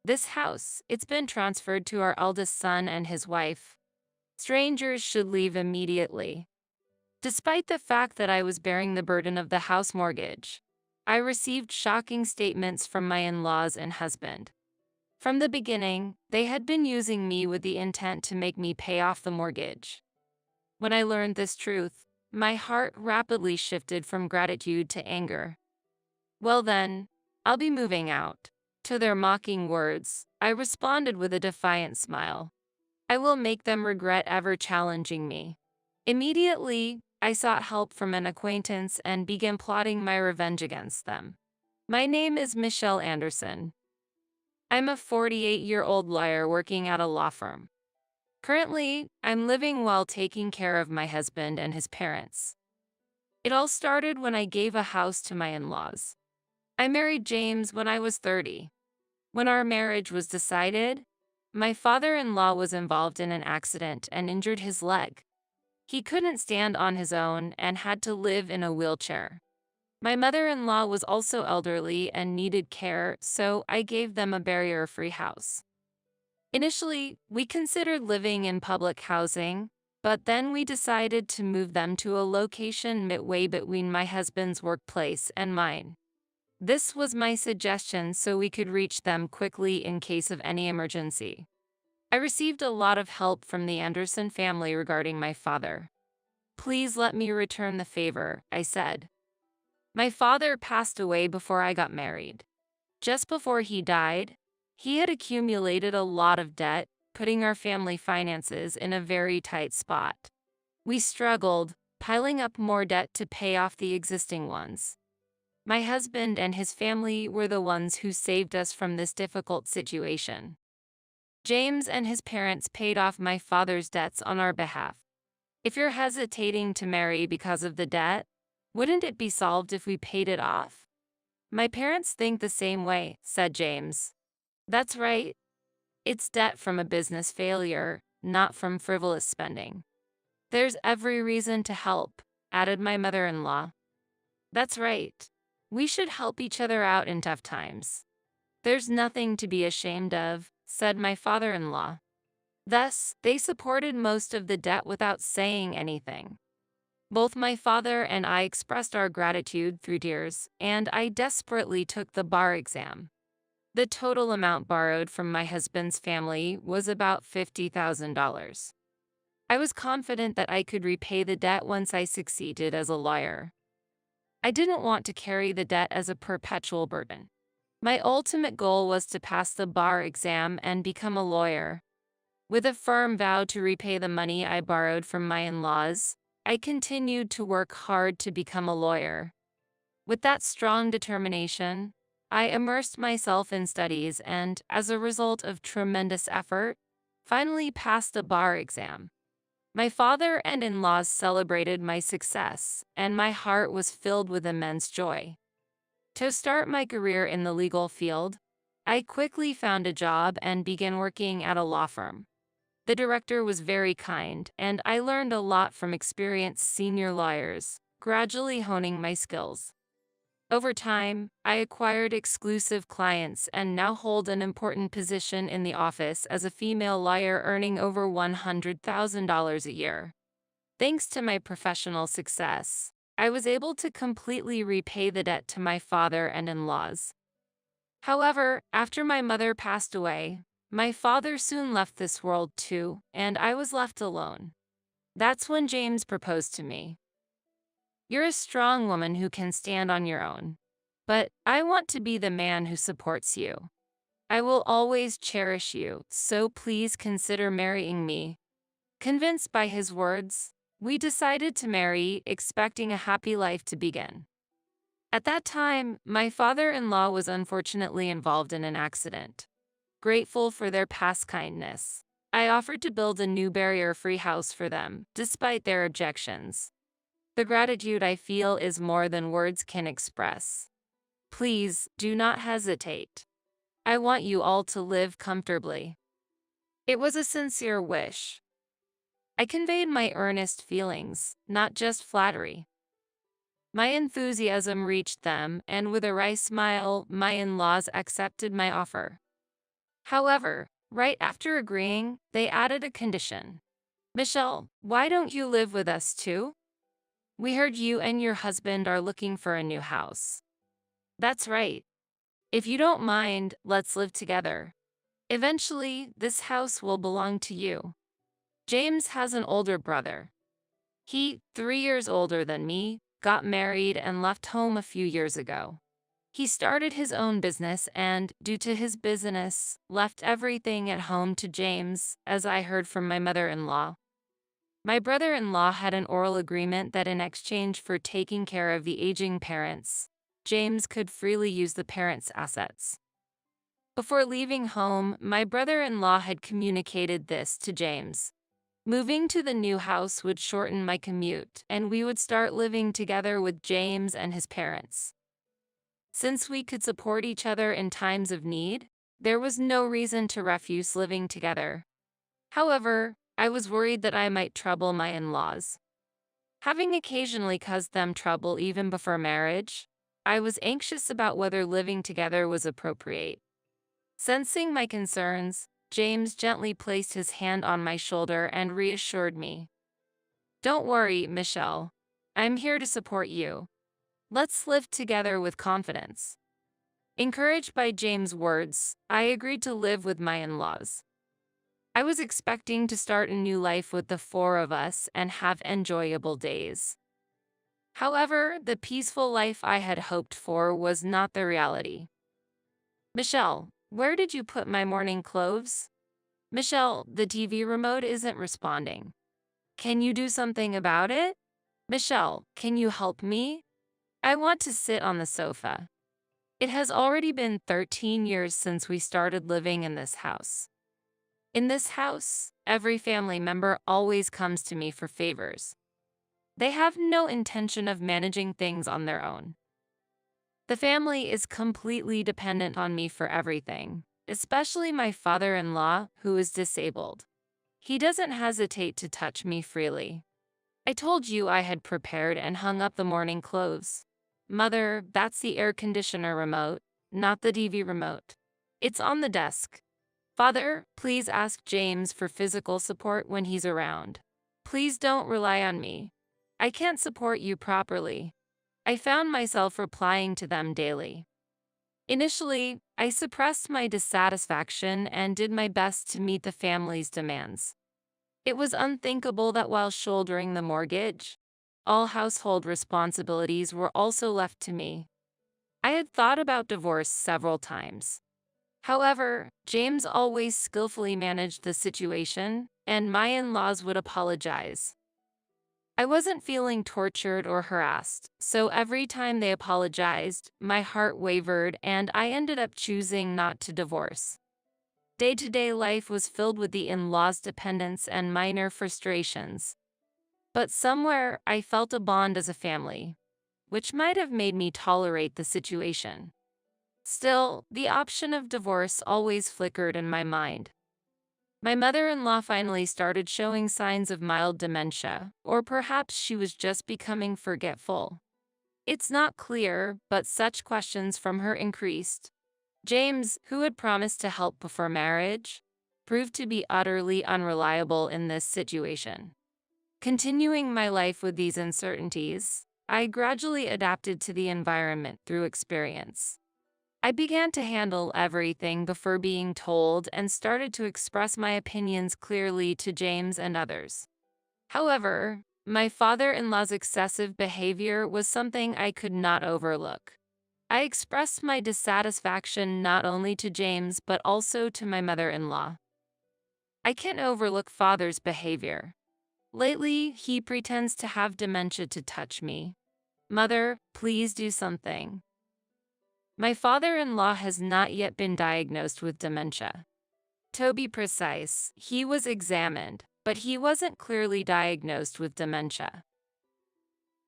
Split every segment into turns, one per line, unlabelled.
This house, it's been transferred to our eldest son and his wife. Strangers should leave immediately. Despite the fact that I was bearing the burden of the house mortgage, I received shocking statements from my in-laws and husband. From the beginning, they had been using me with the intent to make me pay off the mortgage. When I learned this truth, my heart rapidly shifted from gratitude to anger. Well then, I'll be moving out. To their mocking words, I responded with a defiant smile. I will make them regret ever challenging me. Immediately, I sought help from an acquaintance and began plotting my revenge against them. My name is Michelle Anderson. I'm a 48-year-old lawyer working at a law firm. Currently, I'm living while taking care of my husband and his parents. It all started when I gave a house to my in-laws. I married James when I was 30. When our marriage was decided, my father-in-law was involved in an accident and injured his leg. He couldn't stand on his own and had to live in a wheelchair. My mother-in-law was also elderly and needed care, so I gave them a barrier-free house. Initially, we considered living in public housing, but then we decided to move them to a location midway between my husband's workplace and mine. This was my suggestion so we could reach them quickly in case of any emergency. I received a lot of help from the Anderson family regarding my father. Please let me return the favor, I said. My father passed away before I got married. Just before he died, he had accumulated a lot of debt, putting our family finances in a very tight spot. We struggled, piling up more debt to pay off the existing ones. My husband and his family were the ones who saved us from this difficult situation. James and his parents paid off my father's debts on our behalf. If you're hesitating to marry because of the debt, wouldn't it be solved if we paid it off? My parents think the same way, said James. That's right. It's debt from a business failure, not from frivolous spending. There's every reason to help, added my mother-in-law. That's right. We should help each other out in tough times. There's nothing to be ashamed of, said my father-in-law. Thus, they supported most of the debt without saying anything. Both my father and I expressed our gratitude through tears, and I desperately took the bar exam. The total amount borrowed from my husband's family was about $50,000. I was confident that I could repay the debt once I succeeded as a lawyer. I didn't want to carry the debt as a perpetual burden. My ultimate goal was to pass the bar exam and become a lawyer. With a firm vow to repay the money I borrowed from my in-laws, I continued to work hard to become a lawyer. With that strong determination, I immersed myself in studies and, as a result of tremendous effort, finally passed the bar exam. My father and in-laws celebrated my success, and my heart was filled with immense joy. To start my career in the legal field, I quickly found a job and began working at a law firm. The director was very kind, and I learned a lot from experienced senior lawyers, gradually honing my skills. Over time, I acquired exclusive clients and now hold an important position in the office as a female lawyer earning over $100,000 a year. Thanks to my professional success, I was able to completely repay the debt to my father and in-laws. However, after my mother passed away, my father soon left this world too, and I was left alone. That's when James proposed to me. You're a strong woman who can stand on your own. But I want to be the man who supports you. I will always cherish you, so please consider marrying me. Convinced by his words, we decided to marry, expecting a happy life to begin. At that time, my father-in-law was unfortunately involved in an accident. Grateful for their past kindness, I offered to build a new barrier-free house for them, despite their objections. The gratitude I feel is more than words can express. Please, do not hesitate. I want you all to live comfortably. It was a sincere wish. I conveyed my earnest feelings, not just flattery. My enthusiasm reached them, and with a wry smile, my in-laws accepted my offer. However, right after agreeing, they added a condition. Michelle, why don't you live with us too? We heard you and your husband are looking for a new house. That's right. If you don't mind, let's live together. Eventually, this house will belong to you. James has an older brother. He, 3 years older than me, got married and left home a few years ago. He started his own business and, due to his business, left everything at home to James, as I heard from my mother-in-law. My brother-in-law had an oral agreement that in exchange for taking care of the aging parents, James could freely use the parents' assets. Before leaving home, my brother-in-law had communicated this to James. Moving to the new house would shorten my commute, and we would start living together with James and his parents. Since we could support each other in times of need, there was no reason to refuse living together. However, I was worried that I might trouble my in-laws. Having occasionally caused them trouble even before marriage, I was anxious about whether living together was appropriate. Sensing my concerns, James gently placed his hand on my shoulder and reassured me. Don't worry, Michelle. I'm here to support you. Let's live together with confidence. Encouraged by James' words, I agreed to live with my in-laws. I was expecting to start a new life with the four of us and have enjoyable days. However, the peaceful life I had hoped for was not the reality. Michelle, where did you put my morning clothes? Michelle, the TV remote isn't responding. Can you do something about it? Michelle, can you help me? I want to sit on the sofa. It has already been 13 years since we started living in this house. In this house, every family member always comes to me for favors. They have no intention of managing things on their own. The family is completely dependent on me for everything, especially my father-in-law, who is disabled. He doesn't hesitate to touch me freely. I told you I had prepared and hung up the morning clothes. Mother, that's the air conditioner remote, not the TV remote. It's on the desk. Father, please ask James for physical support when he's around. Please don't rely on me. I can't support you properly. I found myself replying to them daily. Initially, I suppressed my dissatisfaction and did my best to meet the family's demands. It was unthinkable that while shouldering the mortgage, all household responsibilities were also left to me. I had thought about divorce several times. However, James always skillfully managed the situation, and my in-laws would apologize. I wasn't feeling tortured or harassed, so every time they apologized, my heart wavered and I ended up choosing not to divorce. Day-to-day life was filled with the in-laws' dependence and minor frustrations. But somewhere, I felt a bond as a family, which might have made me tolerate the situation. Still, the option of divorce always flickered in my mind. My mother-in-law finally started showing signs of mild dementia, or perhaps she was just becoming forgetful. It's not clear, but such questions from her increased. James, who had promised to help before marriage, proved to be utterly unreliable in this situation. Continuing my life with these uncertainties, I gradually adapted to the environment through experience. I began to handle everything before being told and started to express my opinions clearly to James and others. However, my father-in-law's excessive behavior was something I could not overlook. I expressed my dissatisfaction not only to James but also to my mother-in-law. I can't overlook father's behavior. Lately, he pretends to have dementia to touch me. Mother, please do something. My father-in-law has not yet been diagnosed with dementia. To be precise, he was examined, but he wasn't clearly diagnosed with dementia.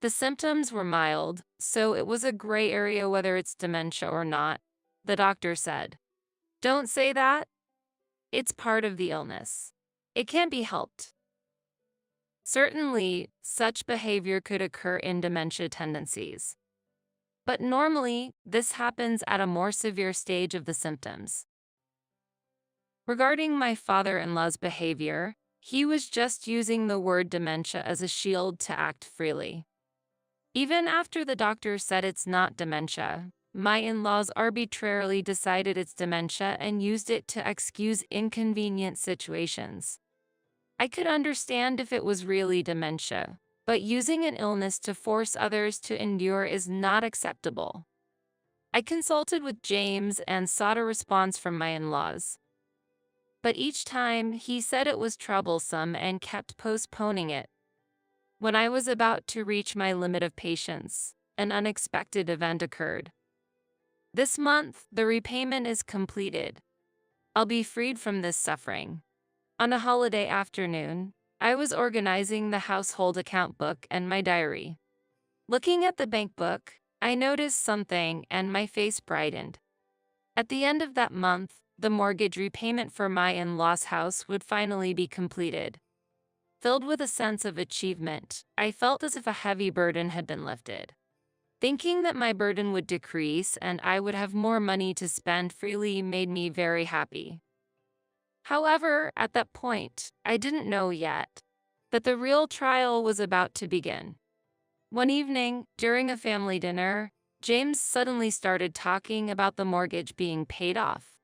The symptoms were mild, so it was a gray area whether it's dementia or not, the doctor said. Don't say that. It's part of the illness. It can't be helped. Certainly, such behavior could occur in dementia tendencies. But normally, this happens at a more severe stage of the symptoms. Regarding my father-in-law's behavior, he was just using the word dementia as a shield to act freely. Even after the doctor said it's not dementia, my in-laws arbitrarily decided it's dementia and used it to excuse inconvenient situations. I could understand if it was really dementia, but using an illness to force others to endure is not acceptable. I consulted with James and sought a response from my in-laws, but each time he said it was troublesome and kept postponing it. When I was about to reach my limit of patience, an unexpected event occurred. This month, the repayment is completed. I'll be freed from this suffering. On a holiday afternoon, I was organizing the household account book and my diary. Looking at the bank book, I noticed something and my face brightened. At the end of that month, the mortgage repayment for my in-laws' house would finally be completed. Filled with a sense of achievement, I felt as if a heavy burden had been lifted. Thinking that my burden would decrease and I would have more money to spend freely made me very happy. However, at that point, I didn't know yet that the real trial was about to begin. One evening, during a family dinner, James suddenly started talking about the mortgage being paid off.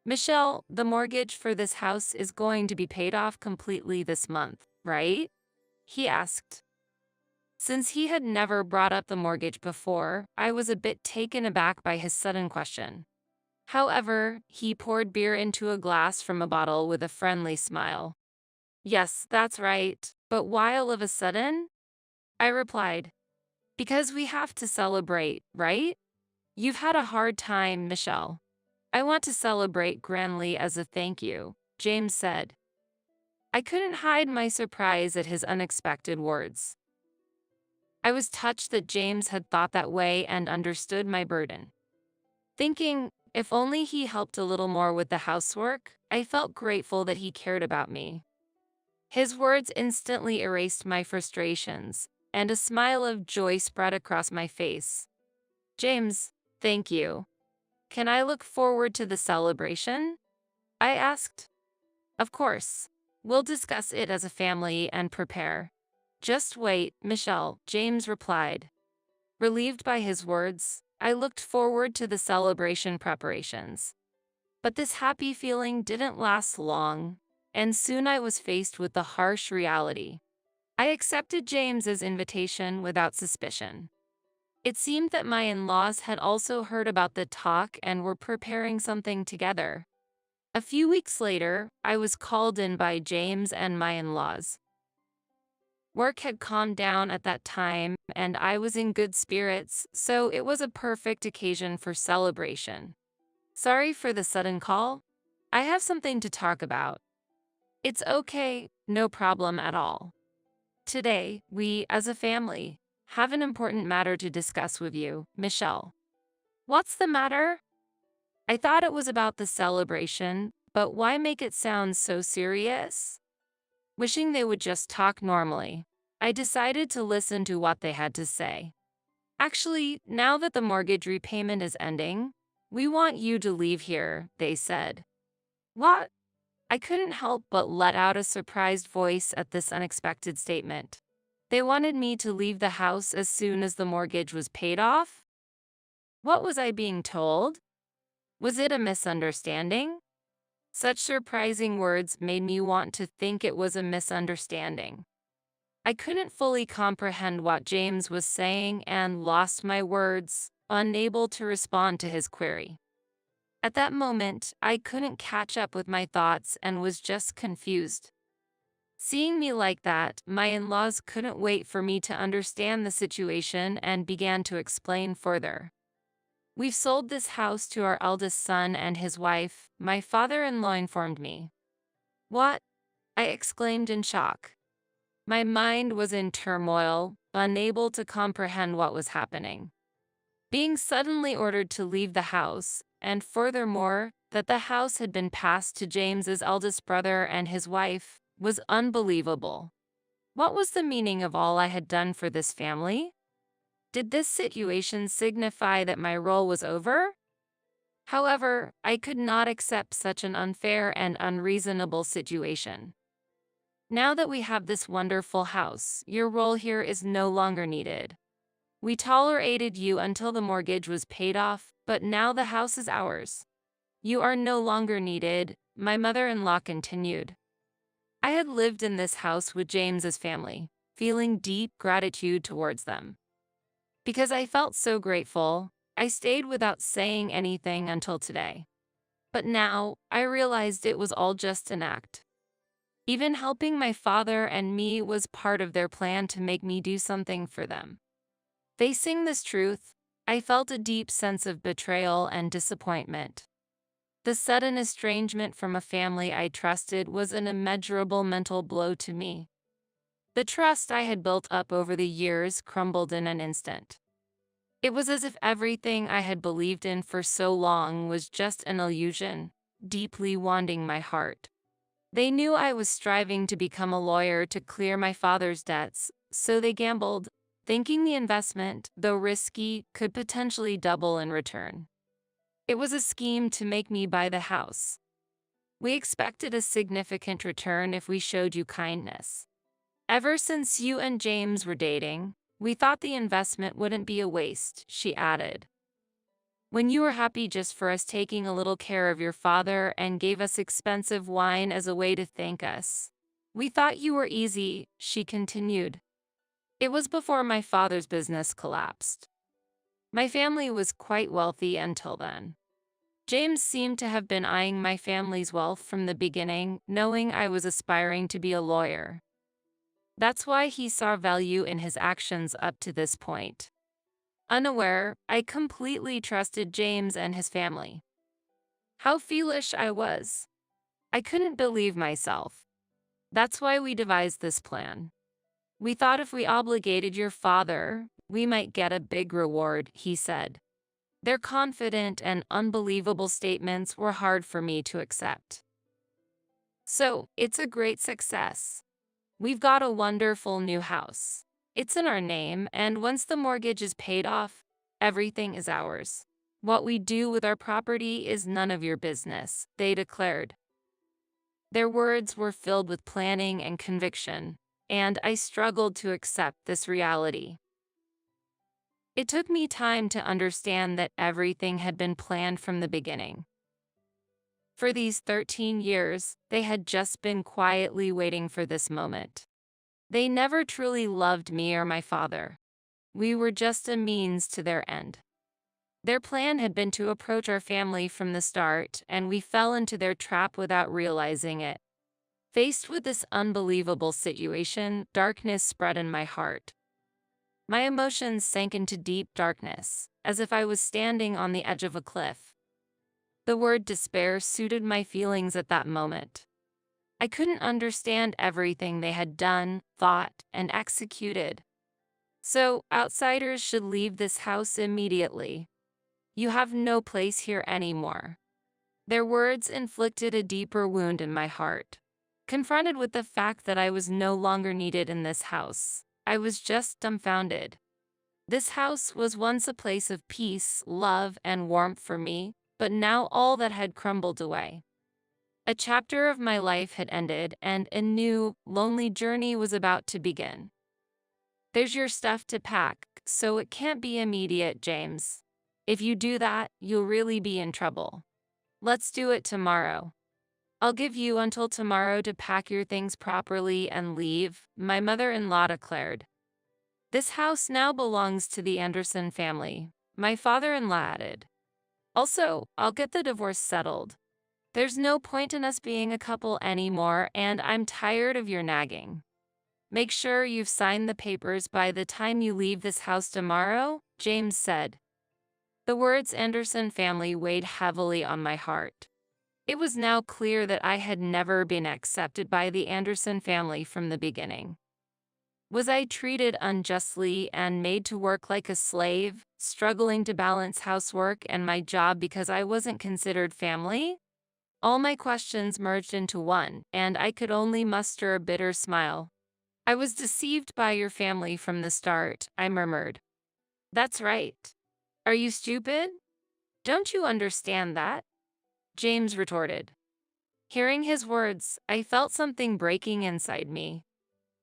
"Michelle, the mortgage for this house is going to be paid off completely this month, right?" he asked. Since he had never brought up the mortgage before, I was a bit taken aback by his sudden question. However, he poured beer into a glass from a bottle with a friendly smile. "Yes, that's right, but why all of a sudden?" I replied. "Because we have to celebrate, right? You've had a hard time, Michelle. I want to celebrate grandly as a thank you," James said. I couldn't hide my surprise at his unexpected words. I was touched that James had thought that way and understood my burden. Thinking, if only he helped a little more with the housework, I felt grateful that he cared about me. His words instantly erased my frustrations, and a smile of joy spread across my face. "James, thank you. Can I look forward to the celebration?" I asked. "Of course. We'll discuss it as a family and prepare." "Just wait, Michelle," James replied. Relieved by his words, I looked forward to the celebration preparations. But this happy feeling didn't last long, and soon I was faced with the harsh reality. I accepted James's invitation without suspicion. It seemed that my in-laws had also heard about the talk and were preparing something together. A few weeks later, I was called in by James and my in-laws. Work had calmed down at that time, and I was in good spirits, so it was a perfect occasion for celebration. "Sorry for the sudden call. I have something to talk about." "It's okay, no problem at all. Today, we, as a family, have an important matter to discuss with you, Michelle." "What's the matter?" I thought it was about the celebration, but why make it sound so serious? Wishing they would just talk normally, I decided to listen to what they had to say. "Actually, now that the mortgage repayment is ending, we want you to leave here," they said. "What?" I couldn't help but let out a surprised voice at this unexpected statement. They wanted me to leave the house as soon as the mortgage was paid off? What was I being told? Was it a misunderstanding? Such surprising words made me want to think it was a misunderstanding. I couldn't fully comprehend what James was saying and lost my words, unable to respond to his query. At that moment, I couldn't catch up with my thoughts and was just confused. Seeing me like that, my in-laws couldn't wait for me to understand the situation and began to explain further. "We've sold this house to our eldest son and his wife," my father-in-law informed me. "What?" I exclaimed in shock. My mind was in turmoil, unable to comprehend what was happening. Being suddenly ordered to leave the house, and furthermore, that the house had been passed to James's eldest brother and his wife, was unbelievable. What was the meaning of all I had done for this family? Did this situation signify that my role was over? However, I could not accept such an unfair and unreasonable situation. Now that we have this wonderful house, your role here is no longer needed. We tolerated you until the mortgage was paid off, but now the house is ours. You are no longer needed, my mother-in-law continued. I had lived in this house with James's family, feeling deep gratitude towards them. Because I felt so grateful, I stayed without saying anything until today. But now, I realized it was all just an act. Even helping my father and me was part of their plan to make me do something for them. Facing this truth, I felt a deep sense of betrayal and disappointment. The sudden estrangement from a family I trusted was an immeasurable mental blow to me. The trust I had built up over the years crumbled in an instant. It was as if everything I had believed in for so long was just an illusion, deeply wounding my heart. They knew I was striving to become a lawyer to clear my father's debts, so they gambled, thinking the investment, though risky, could potentially double in return. It was a scheme to make me buy the house. We expected a significant return if we showed you kindness. Ever since you and James were dating, we thought the investment wouldn't be a waste, she added. When you were happy just for us taking a little care of your father and gave us expensive wine as a way to thank us. We thought you were easy, she continued. It was before my father's business collapsed. My family was quite wealthy until then. James seemed to have been eyeing my family's wealth from the beginning, knowing I was aspiring to be a lawyer. That's why he saw value in his actions up to this point. Unaware, I completely trusted James and his family. How foolish I was. I couldn't believe myself. That's why we devised this plan. We thought if we obligated your father, we might get a big reward, he said. Their confident and unbelievable statements were hard for me to accept. So, it's a great success. We've got a wonderful new house. It's in our name, and once the mortgage is paid off, everything is ours. What we do with our property is none of your business, they declared. Their words were filled with planning and conviction, and I struggled to accept this reality. It took me time to understand that everything had been planned from the beginning. For these 13 years, they had just been quietly waiting for this moment. They never truly loved me or my father. We were just a means to their end. Their plan had been to approach our family from the start, and we fell into their trap without realizing it. Faced with this unbelievable situation, darkness spread in my heart. My emotions sank into deep darkness, as if I was standing on the edge of a cliff. The word despair suited my feelings at that moment. I couldn't understand everything they had done, thought, and executed. So, outsiders should leave this house immediately. You have no place here anymore. Their words inflicted a deeper wound in my heart. Confronted with the fact that I was no longer needed in this house, I was just dumbfounded. This house was once a place of peace, love, and warmth for me, but now all that had crumbled away. A chapter of my life had ended, and a new, lonely journey was about to begin. There's your stuff to pack, so it can't be immediate, James. If you do that, you'll really be in trouble. Let's do it tomorrow. I'll give you until tomorrow to pack your things properly and leave, my mother-in-law declared. This house now belongs to the Anderson family, my father-in-law added. Also, I'll get the divorce settled. There's no point in us being a couple anymore, and I'm tired of your nagging. Make sure you've signed the papers by the time you leave this house tomorrow, James said. The words Anderson family weighed heavily on my heart. It was now clear that I had never been accepted by the Anderson family from the beginning. Was I treated unjustly and made to work like a slave, struggling to balance housework and my job because I wasn't considered family? All my questions merged into one, and I could only muster a bitter smile. I was deceived by your family from the start, I murmured. That's right. Are you stupid? Don't you understand that? James retorted. Hearing his words, I felt something breaking inside me.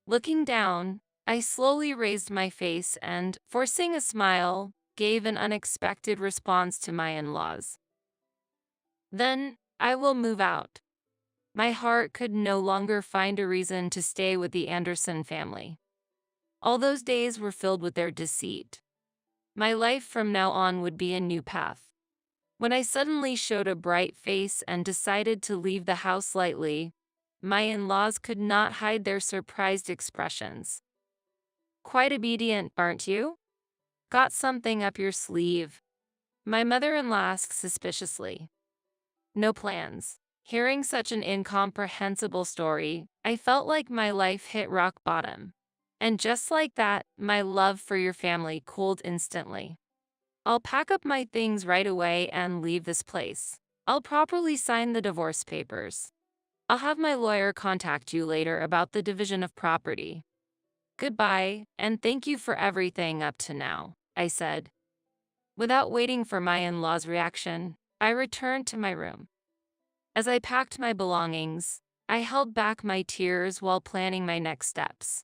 Looking down, I slowly raised my face and, forcing a smile, gave an unexpected response to my in-laws. Then, I will move out. My heart could no longer find a reason to stay with the Anderson family. All those days were filled with their deceit. My life from now on would be a new path. When I suddenly showed a bright face and decided to leave the house lightly, my in-laws could not hide their surprised expressions. Quite obedient, aren't you? Got something up your sleeve? My mother-in-law asked suspiciously. No plans. Hearing such an incomprehensible story, I felt like my life hit rock bottom. And just like that, my love for your family cooled instantly. I'll pack up my things right away and leave this place. I'll properly sign the divorce papers. I'll have my lawyer contact you later about the division of property. Goodbye, and thank you for everything up to now, I said. Without waiting for my in-law's reaction, I returned to my room. As I packed my belongings, I held back my tears while planning my next steps.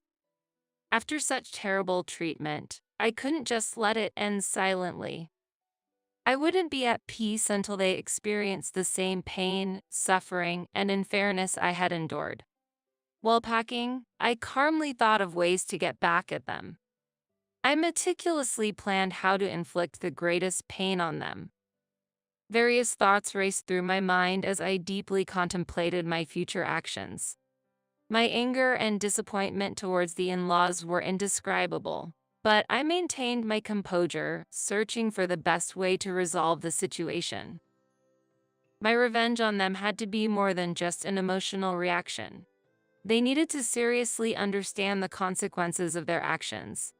After such terrible treatment, I couldn't just let it end silently. I wouldn't be at peace until they experienced the same pain, suffering, and unfairness I had endured. While packing, I calmly thought of ways to get back at them. I meticulously planned how to inflict the greatest pain on them. Various thoughts raced through my mind as I deeply contemplated my future actions. My anger and disappointment towards the in-laws were indescribable, but I maintained my composure, searching for the best way to resolve the situation. My revenge on them had to be more than just an emotional reaction. They needed to seriously understand the consequences of their actions.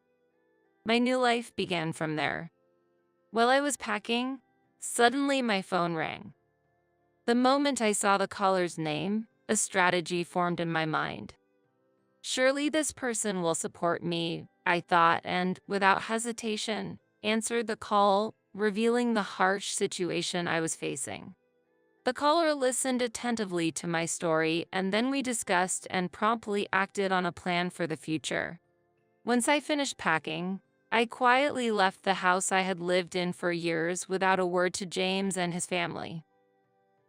My new life began from there. While I was packing, suddenly my phone rang. The moment I saw the caller's name, a strategy formed in my mind. Surely this person will support me, I thought, and, without hesitation, answered the call, revealing the harsh situation I was facing. The caller listened attentively to my story, and then we discussed and promptly acted on a plan for the future. Once I finished packing, I quietly left the house I had lived in for years without a word to James and his family.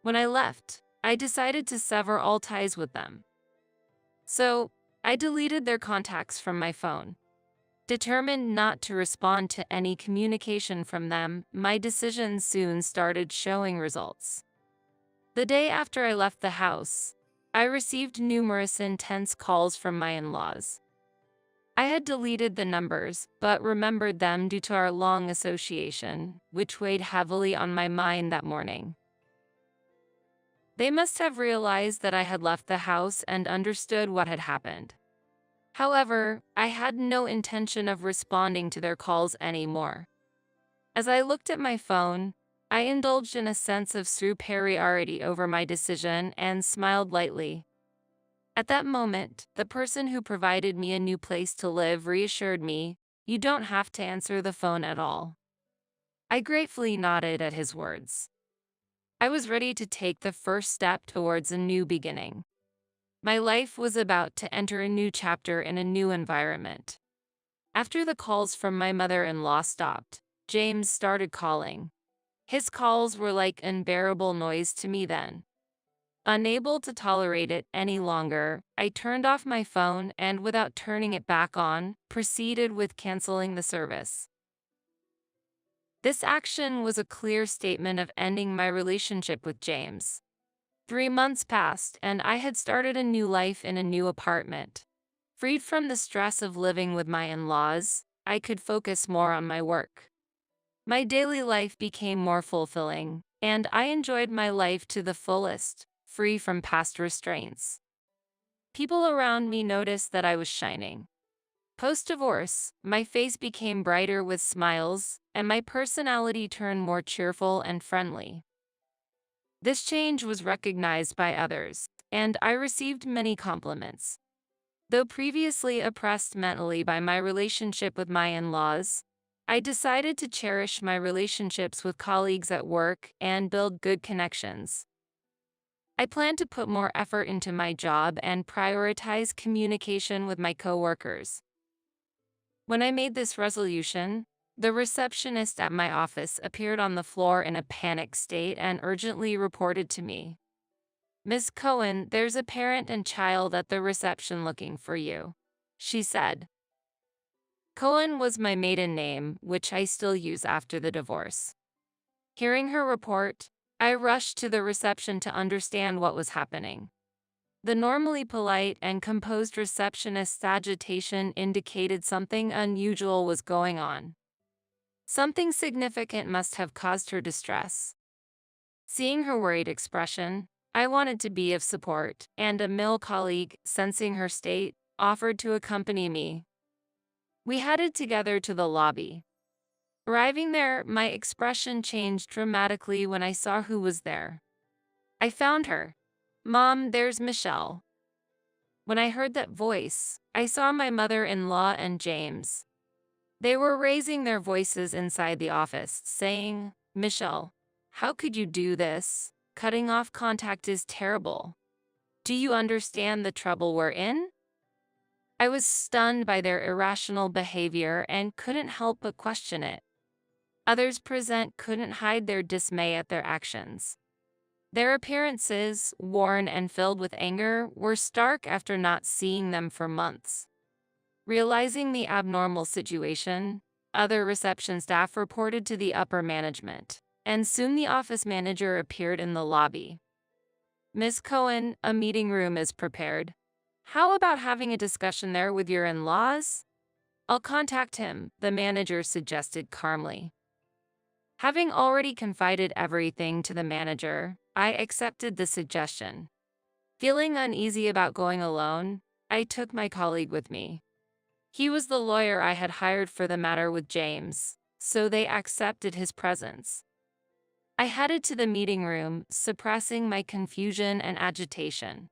When I left, I decided to sever all ties with them. So, I deleted their contacts from my phone. Determined not to respond to any communication from them, my decision soon started showing results. The day after I left the house, I received numerous intense calls from my in-laws. I had deleted the numbers, but remembered them due to our long association, which weighed heavily on my mind that morning. They must have realized that I had left the house and understood what had happened. However, I had no intention of responding to their calls anymore. As I looked at my phone, I indulged in a sense of superiority over my decision and smiled lightly. At that moment, the person who provided me a new place to live reassured me, "You don't have to answer the phone at all." I gratefully nodded at his words. I was ready to take the first step towards a new beginning. My life was about to enter a new chapter in a new environment. After the calls from my mother-in-law stopped, James started calling. His calls were like unbearable noise to me then. Unable to tolerate it any longer, I turned off my phone and, without turning it back on, proceeded with canceling the service. This action was a clear statement of ending my relationship with James. 3 months passed, and I had started a new life in a new apartment. Freed from the stress of living with my in-laws, I could focus more on my work. My daily life became more fulfilling, and I enjoyed my life to the fullest, free from past restraints. People around me noticed that I was shining. Post-divorce, my face became brighter with smiles, and my personality turned more cheerful and friendly. This change was recognized by others, and I received many compliments. Though previously oppressed mentally by my relationship with my in-laws, I decided to cherish my relationships with colleagues at work and build good connections. I plan to put more effort into my job and prioritize communication with my coworkers. When I made this resolution, the receptionist at my office appeared on the floor in a panicked state and urgently reported to me. "Miss Cohen, there's a parent and child at the reception looking for you," she said. Cohen was my maiden name, which I still use after the divorce. Hearing her report, I rushed to the reception to understand what was happening. The normally polite and composed receptionist's agitation indicated something unusual was going on. Something significant must have caused her distress. Seeing her worried expression, I wanted to be of support, and a male colleague, sensing her state, offered to accompany me. We headed together to the lobby. Arriving there, my expression changed dramatically when I saw who was there. I found her. "Mom, there's Michelle." When I heard that voice, I saw my mother-in-law and James. They were raising their voices inside the office, saying, "Michelle, how could you do this? Cutting off contact is terrible. Do you understand the trouble we're in?" I was stunned by their irrational behavior and couldn't help but question it. Others present couldn't hide their dismay at their actions. Their appearances, worn and filled with anger, were stark after not seeing them for months. Realizing the abnormal situation, other reception staff reported to the upper management, and soon the office manager appeared in the lobby. "Miss Cohen, a meeting room is prepared. How about having a discussion there with your in-laws?" "I'll contact him," the manager suggested calmly. Having already confided everything to the manager, I accepted the suggestion. Feeling uneasy about going alone, I took my colleague with me. He was the lawyer I had hired for the matter with James, so they accepted his presence. I headed to the meeting room, suppressing my confusion and agitation.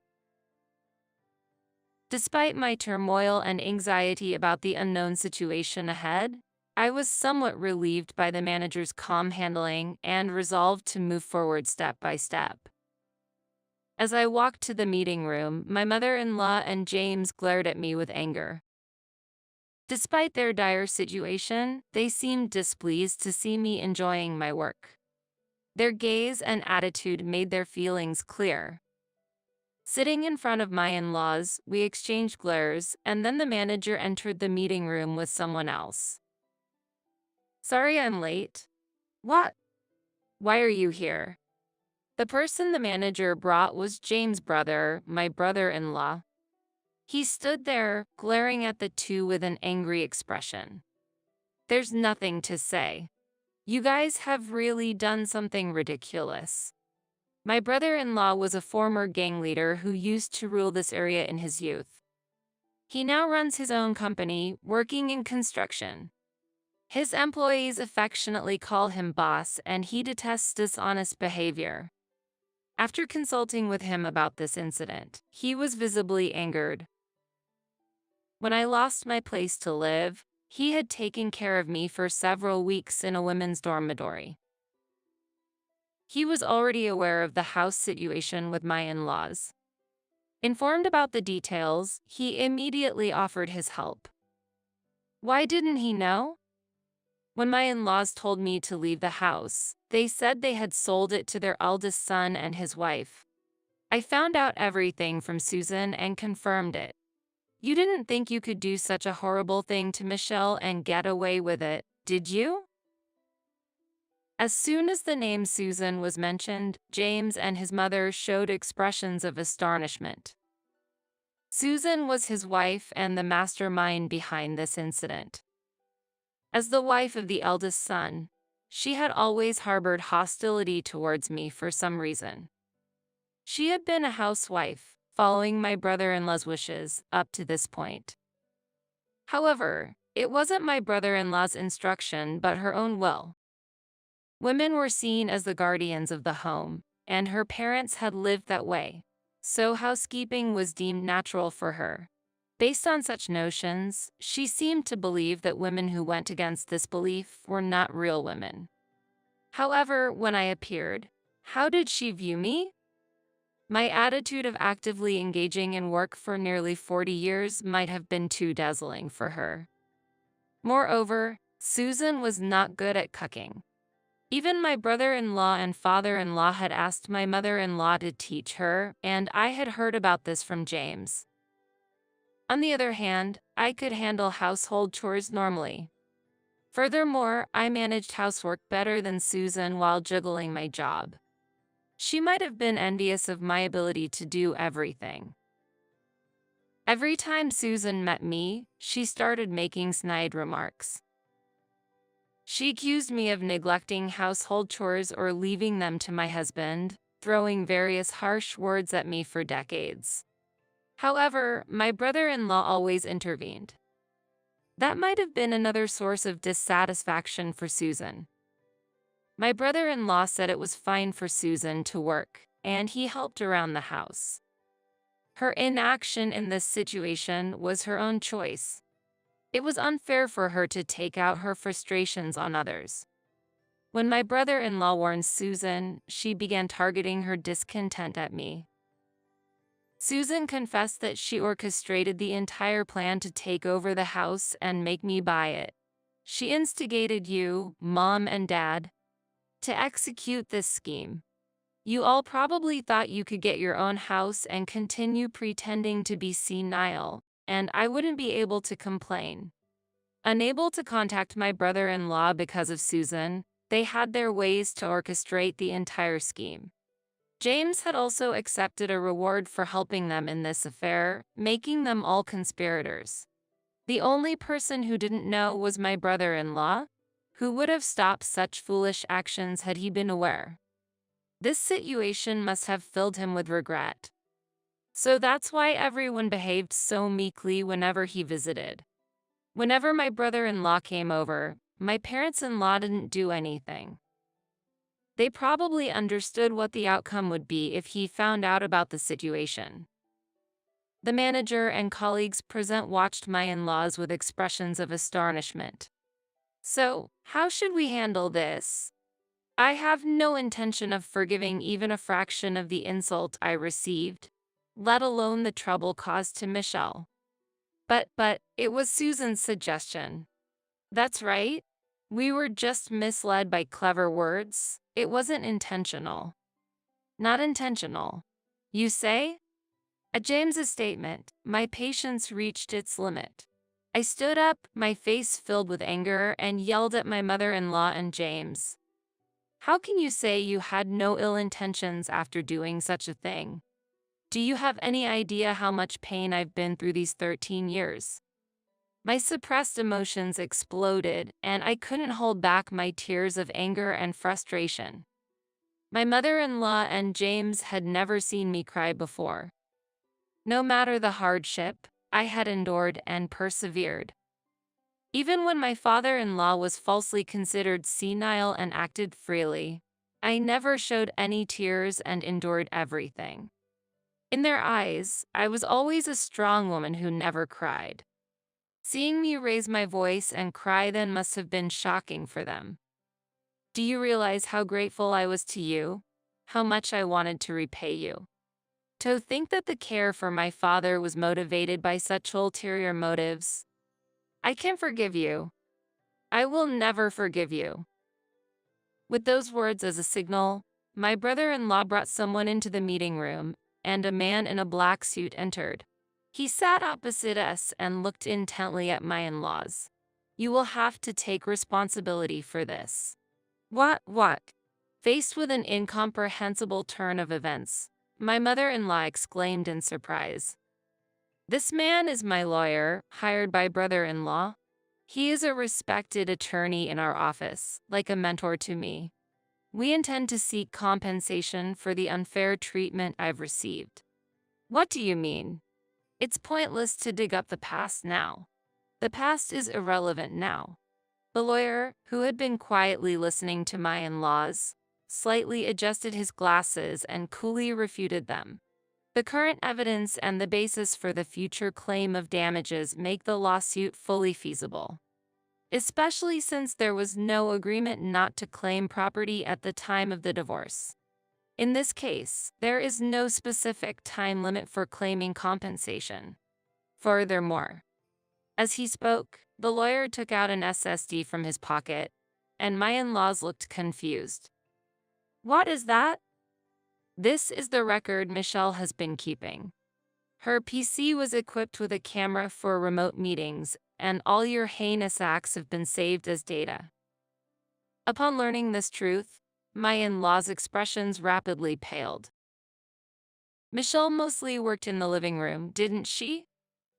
Despite my turmoil and anxiety about the unknown situation ahead, I was somewhat relieved by the manager's calm handling and resolved to move forward step by step. As I walked to the meeting room, my mother-in-law and James glared at me with anger. Despite their dire situation, they seemed displeased to see me enjoying my work. Their gaze and attitude made their feelings clear. Sitting in front of my in-laws, we exchanged glares, and then the manager entered the meeting room with someone else. "Sorry I'm late." "What? Why are you here?" The person the manager brought was James' brother, my brother-in-law. He stood there, glaring at the two with an angry expression. "There's nothing to say. You guys have really done something ridiculous." My brother-in-law was a former gang leader who used to rule this area in his youth. He now runs his own company, working in construction. His employees affectionately call him boss, and he detests dishonest behavior. After consulting with him about this incident, he was visibly angered. When I lost my place to live, he had taken care of me for several weeks in a women's dormitory. He was already aware of the house situation with my in-laws. Informed about the details, he immediately offered his help. Why didn't he know? When my in-laws told me to leave the house, they said they had sold it to their eldest son and his wife. I found out everything from Susan and confirmed it. "You didn't think you could do such a horrible thing to Michelle and get away with it, did you?" As soon as the name Susan was mentioned, James and his mother showed expressions of astonishment. Susan was his wife and the mastermind behind this incident. As the wife of the eldest son, she had always harbored hostility towards me for some reason. She had been a housewife, following my brother-in-law's wishes, up to this point. However, it wasn't my brother-in-law's instruction but her own will. Women were seen as the guardians of the home, and her parents had lived that way, so housekeeping was deemed natural for her. Based on such notions, she seemed to believe that women who went against this belief were not real women. However, when I appeared, how did she view me? My attitude of actively engaging in work for nearly 40 years might have been too dazzling for her. Moreover, Susan was not good at cooking. Even my brother-in-law and father-in-law had asked my mother-in-law to teach her, and I had heard about this from James. On the other hand, I could handle household chores normally. Furthermore, I managed housework better than Susan while juggling my job. She might have been envious of my ability to do everything. Every time Susan met me, she started making snide remarks. She accused me of neglecting household chores or leaving them to my husband, throwing various harsh words at me for decades. However, my brother-in-law always intervened. That might have been another source of dissatisfaction for Susan. My brother-in-law said it was fine for Susan to work, and he helped around the house. Her inaction in this situation was her own choice. It was unfair for her to take out her frustrations on others. When my brother-in-law warned Susan, she began targeting her discontent at me. Susan confessed that she orchestrated the entire plan to take over the house and make me buy it. She instigated you, Mom and Dad, to execute this scheme. You all probably thought you could get your own house and continue pretending to be senile, and I wouldn't be able to complain. Unable to contact my brother-in-law because of Susan, they had their ways to orchestrate the entire scheme. James had also accepted a reward for helping them in this affair, making them all conspirators. The only person who didn't know was my brother-in-law, who would have stopped such foolish actions had he been aware. This situation must have filled him with regret. So that's why everyone behaved so meekly whenever he visited. Whenever my brother-in-law came over, my parents-in-law didn't do anything. They probably understood what the outcome would be if he found out about the situation. The manager and colleagues present watched my in-laws with expressions of astonishment. So, how should we handle this? I have no intention of forgiving even a fraction of the insult I received, let alone the trouble caused to Michelle. But, it was Susan's suggestion. That's right. We were just misled by clever words. It wasn't intentional. Not intentional. You say? At James's statement, my patience reached its limit. I stood up, my face filled with anger, and yelled at my mother-in-law and James. How can you say you had no ill intentions after doing such a thing? Do you have any idea how much pain I've been through these 13 years? My suppressed emotions exploded, and I couldn't hold back my tears of anger and frustration. My mother-in-law and James had never seen me cry before. No matter the hardship, I had endured and persevered. Even when my father-in-law was falsely considered senile and acted freely, I never showed any tears and endured everything. In their eyes, I was always a strong woman who never cried. Seeing me raise my voice and cry then must have been shocking for them. Do you realize how grateful I was to you? How much I wanted to repay you? To think that the care for my father was motivated by such ulterior motives. I can forgive you. I will never forgive you. With those words as a signal, my brother-in-law brought someone into the meeting room, and a man in a black suit entered. He sat opposite us and looked intently at my in-laws. You will have to take responsibility for this. What? Faced with an incomprehensible turn of events, my mother-in-law exclaimed in surprise. This man is my lawyer, hired by brother-in-law. He is a respected attorney in our office, like a mentor to me. We intend to seek compensation for the unfair treatment I've received. What do you mean? It's pointless to dig up the past now. The past is irrelevant now. The lawyer, who had been quietly listening to my in-laws, slightly adjusted his glasses and coolly refuted them. The current evidence and the basis for the future claim of damages make the lawsuit fully feasible, especially since there was no agreement not to claim property at the time of the divorce. In this case, there is no specific time limit for claiming compensation. Furthermore, as he spoke, the lawyer took out an SSD from his pocket, and my in-laws looked confused. "What is that?" "This is the record Michelle has been keeping. Her PC was equipped with a camera for remote meetings, and all your heinous acts have been saved as data." Upon learning this truth, my in-laws' expressions rapidly paled. "Michelle mostly worked in the living room, didn't she?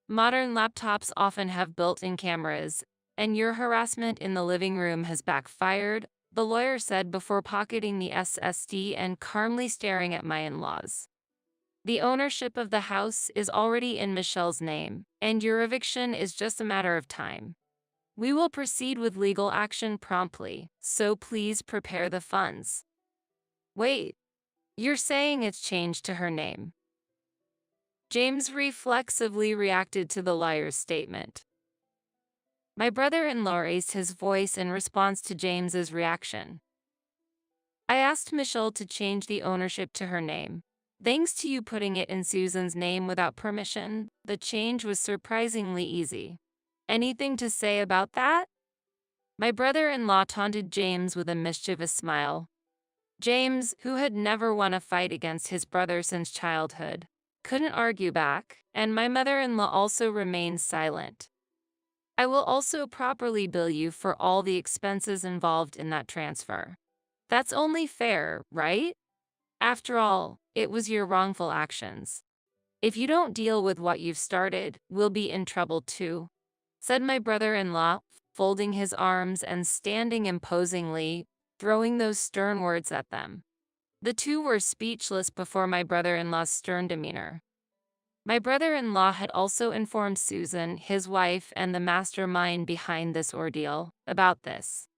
Modern laptops often have built-in cameras, and your harassment in the living room has backfired," the lawyer said before pocketing the SSD and calmly staring at my in-laws. "The ownership of the house is already in Michelle's name, and your eviction is just a matter of time. We will proceed with legal action promptly, so please prepare the funds." "Wait, you're saying it's changed to her name?" James reflexively reacted to the lawyer's statement. My brother-in-law raised his voice in response to James's reaction. "I asked Michelle to change the ownership to her name. Thanks to you putting it in Susan's name without permission, the change was surprisingly easy. Anything to say about that?" My brother-in-law taunted James with a mischievous smile. James, who had never won a fight against his brother since childhood, couldn't argue back, and my mother-in-law also remained silent. "I will also properly bill you for all the expenses involved in that transfer. That's only fair, right? After all, it was your wrongful actions. If you don't deal with what you've started, we'll be in trouble too," said my brother-in-law, folding his arms and standing imposingly, throwing those stern words at them. The two were speechless before my brother-in-law's stern demeanor. My brother-in-law had also informed Susan, his wife and the mastermind behind this ordeal, about this.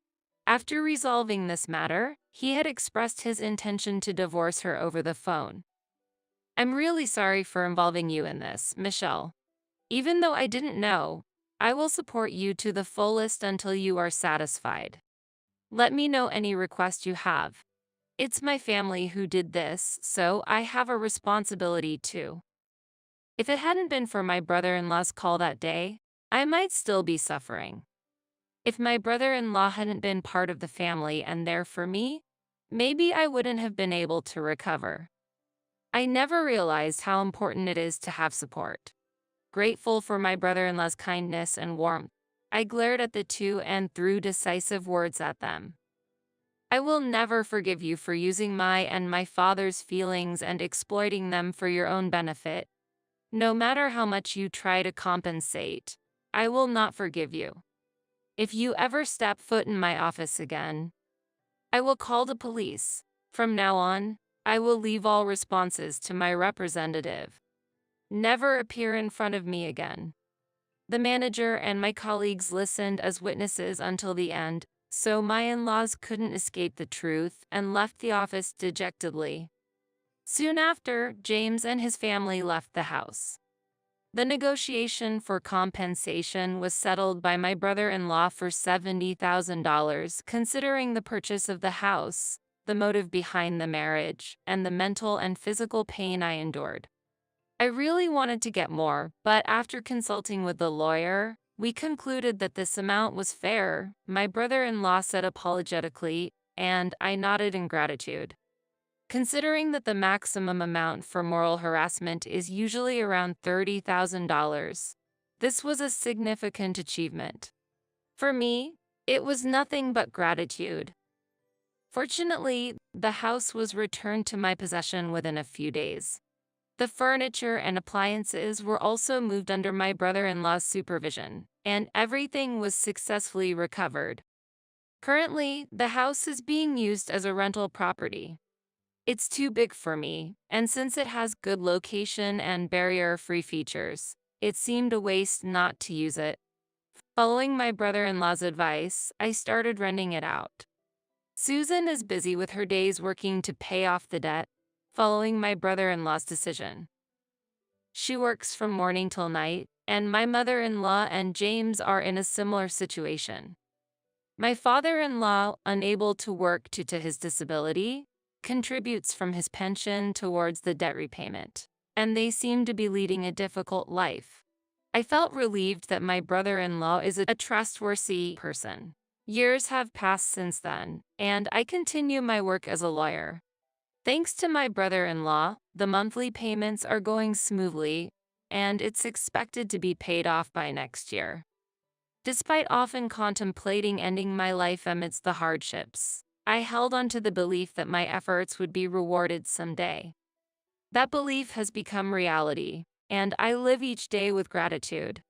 After resolving this matter, he had expressed his intention to divorce her over the phone. "I'm really sorry for involving you in this, Michelle. Even though I didn't know, I will support you to the fullest until you are satisfied. Let me know any request you have. It's my family who did this, so I have a responsibility too." If it hadn't been for my brother-in-law's call that day, I might still be suffering. If my brother-in-law hadn't been part of the family and there for me, maybe I wouldn't have been able to recover. I never realized how important it is to have support. Grateful for my brother-in-law's kindness and warmth, I glared at the two and threw decisive words at them. "I will never forgive you for using my and my father's feelings and exploiting them for your own benefit. No matter how much you try to compensate, I will not forgive you. If you ever step foot in my office again, I will call the police. From now on, I will leave all responses to my representative. Never appear in front of me again." The manager and my colleagues listened as witnesses until the end, so my in-laws couldn't escape the truth and left the office dejectedly. Soon after, James and his family left the house. The negotiation for compensation was settled by my brother-in-law for $70,000, considering the purchase of the house, the motive behind the marriage, and the mental and physical pain I endured. I really wanted to get more, but after consulting with the lawyer, we concluded that this amount was fair, my brother-in-law said apologetically, and I nodded in gratitude. Considering that the maximum amount for moral harassment is usually around $30,000, this was a significant achievement. For me, it was nothing but gratitude. Fortunately, the house was returned to my possession within a few days. The furniture and appliances were also moved under my brother-in-law's supervision, and everything was successfully recovered. Currently, the house is being used as a rental property. It's too big for me, and since it has good location and barrier-free features, it seemed a waste not to use it. Following my brother-in-law's advice, I started renting it out. Susan is busy with her days working to pay off the debt, following my brother-in-law's decision. She works from morning till night, and my mother-in-law and James are in a similar situation. My father-in-law, unable to work due to his disability, contributes from his pension towards the debt repayment, and they seem to be leading a difficult life. I felt relieved that my brother-in-law is a trustworthy person. Years have passed since then, and I continue my work as a lawyer. Thanks to my brother-in-law, the monthly payments are going smoothly, and it's expected to be paid off by next year. Despite often contemplating ending my life amidst the hardships, I held on to the belief that my efforts would be rewarded someday. That belief has become reality, and I live each day with gratitude.